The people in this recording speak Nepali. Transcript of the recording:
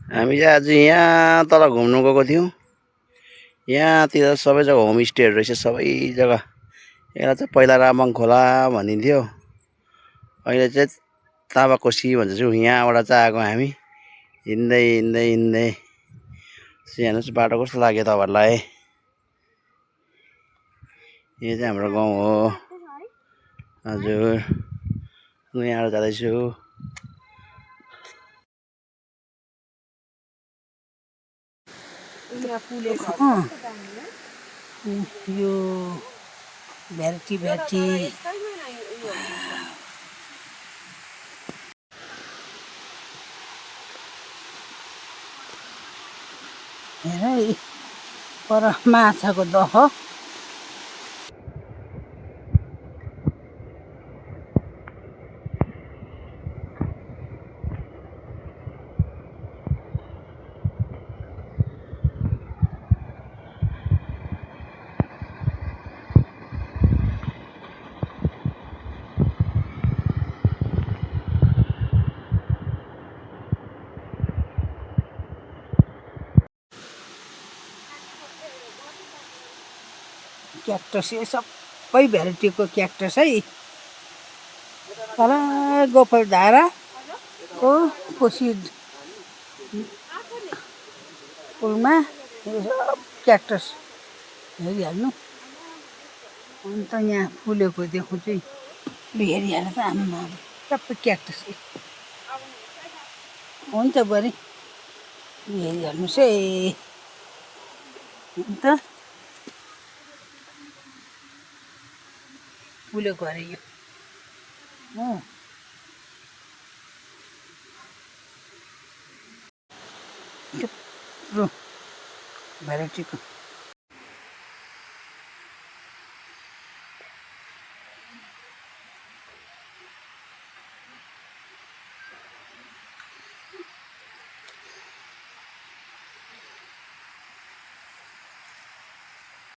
हामी चाहिँ आज यहाँ तल घुम्नु गएको थियौँ। यहाँतिर सबै जग्गा होमस्टेहरू रहेछ, सबै जग्गा। यसलाई चाहिँ पहिला रामबाङ खोला भनिन्थ्यो, अहिले चाहिँ ताबाकोसी भन्छ। यहाँबाट चाहिँ आएको हामी हिँड्दै हिँड्दै हिँड्दै। हेर्नुहोस् बाटो कस्तो लाग्यो तपाईँहरूलाई। यो चाहिँ हाम्रो गाउँ हो। हजुर म यहाँबाट जाँदैछु। यो भेराइटी हेर पर माछाको दह। क्याक्टस यो सबै भेराइटीको क्याक्टस है। तल गोपालधाराको कोसी पुलमा यो सब क्याक्टस हेरिहाल्नु। अन्त यहाँ फुलेको देखाउँछु हेरिहाल्नु त। आमा सबै क्याक्टस हुन्छ बरी हेरिहाल्नुहोस् है। अन्त फुलेको अरे यो हो। थुप्रो भेराइटीको